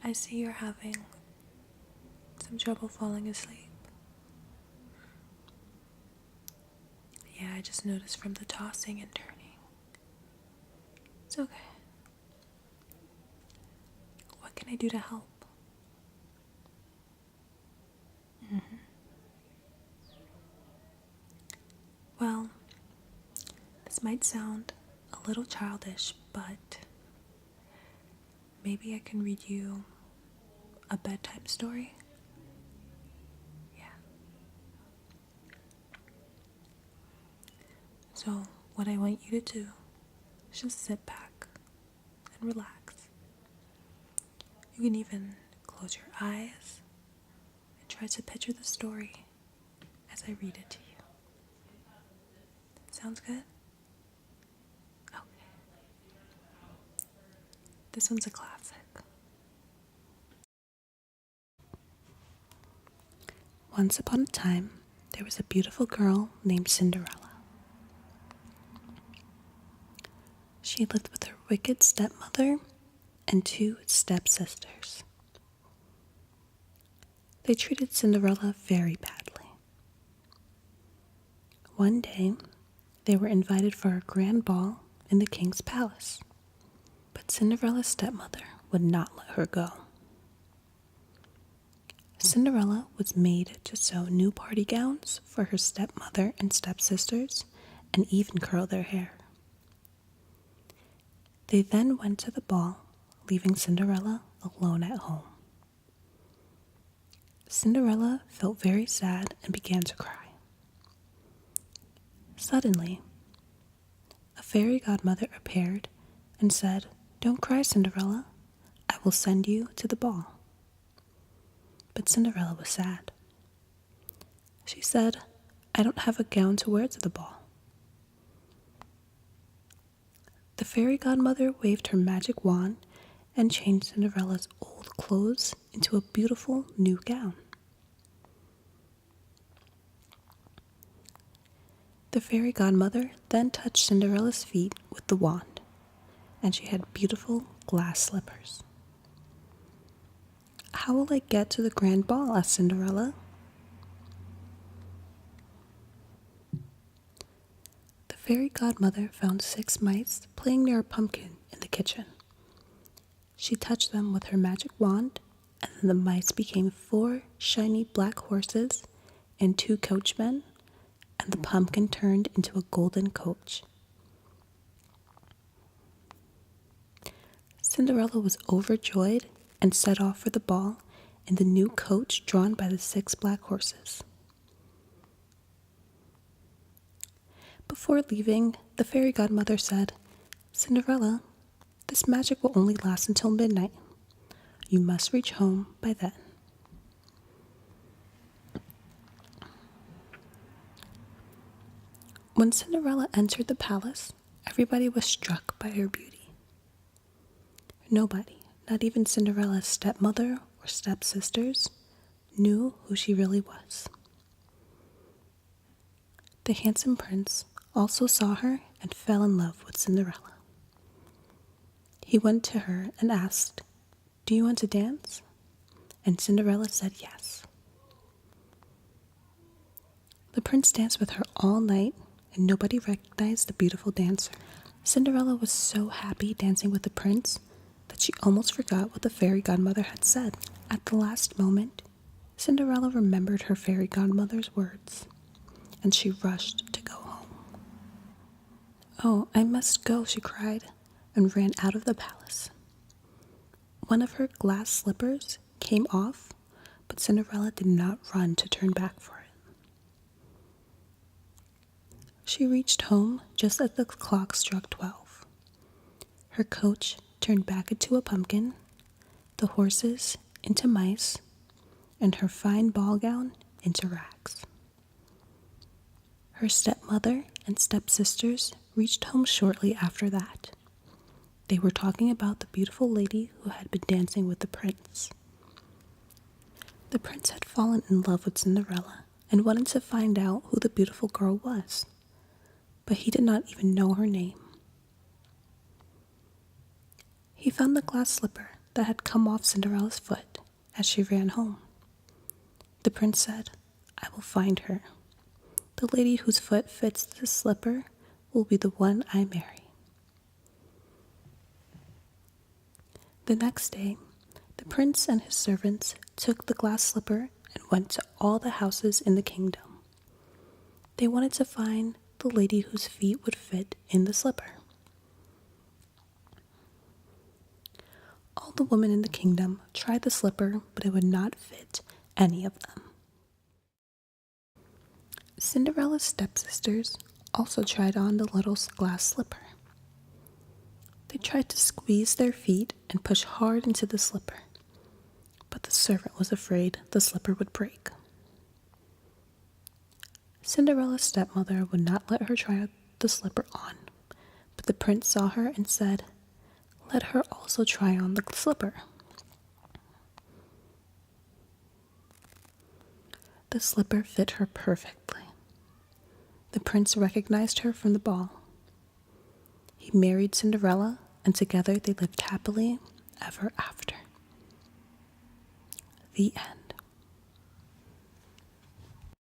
I see you're having some trouble falling asleep. Yeah, I just noticed from the tossing and turning. It's okay. What can I do to help? Well, this might sound a little childish, but maybe I can read you a bedtime story. Yeah. So, what I want you to do is just sit back and relax. You can even close your eyes and try to picture the story as I read it to you. Sounds good? Okay. This one's a classic. Once upon a time, there was a beautiful girl named Cinderella. She lived with her wicked stepmother and 2 stepsisters. They treated Cinderella very badly. One day, they were invited for a grand ball in the king's palace, but Cinderella's stepmother would not let her go. Cinderella was made to sew new party gowns for her stepmother and stepsisters and even curl their hair. They then went to the ball, leaving Cinderella alone at home. Cinderella felt very sad and began to cry. Suddenly, a fairy godmother appeared and said, "Don't cry, Cinderella. I will send you to the ball." But Cinderella was sad. She said, "I don't have a gown to wear to the ball." The fairy godmother waved her magic wand and changed Cinderella's old clothes into a beautiful new gown. The fairy godmother then touched Cinderella's feet with the wand, and she had beautiful glass slippers. "How will I get to the grand ball?" asked Cinderella. The fairy godmother found 6 mice playing near a pumpkin in the kitchen. She touched them with her magic wand, and then the mice became 4 shiny black horses and 2 coachmen, and the pumpkin turned into a golden coach. Cinderella was overjoyed and set off for the ball in the new coach drawn by the 6 black horses. Before leaving, the fairy godmother said, "Cinderella, this magic will only last until midnight. You must reach home by then." When Cinderella entered the palace, everybody was struck by her beauty. Nobody, not even Cinderella's stepmother or stepsisters, knew who she really was. The handsome prince also saw her and fell in love with Cinderella. He went to her and asked, "Do you want to dance?" And Cinderella said yes. The prince danced with her all night, and nobody recognized the beautiful dancer. Cinderella was so happy dancing with the prince that she almost forgot what the fairy godmother had said. At the last moment, Cinderella remembered her fairy godmother's words, and she rushed to go home. "Oh, I must go," she cried, and ran out of the palace. One of her glass slippers came off, but Cinderella did not run to turn back for it. She reached home just as the clock struck 12. Her coach turned back into a pumpkin, the horses into mice, and her fine ball gown into rags. Her stepmother and stepsisters reached home shortly after that. They were talking about the beautiful lady who had been dancing with the prince. The prince had fallen in love with Cinderella and wanted to find out who the beautiful girl was, but he did not even know her name. He found the glass slipper that had come off Cinderella's foot as she ran home. The prince said, "I will find her. The lady whose foot fits this slipper will be the one I marry." The next day, the prince and his servants took the glass slipper and went to all the houses in the kingdom. They wanted to find the lady whose feet would fit in the slipper. All the women in the kingdom tried the slipper, but it would not fit any of them. Cinderella's stepsisters also tried on the little glass slipper. They tried to squeeze their feet and push hard into the slipper, but the servant was afraid the slipper would break. Cinderella's stepmother would not let her try the slipper on, but the prince saw her and said, "Let her also try on the slipper." The slipper fit her perfectly. The prince recognized her from the ball. He married Cinderella, and together they lived happily ever after. The end.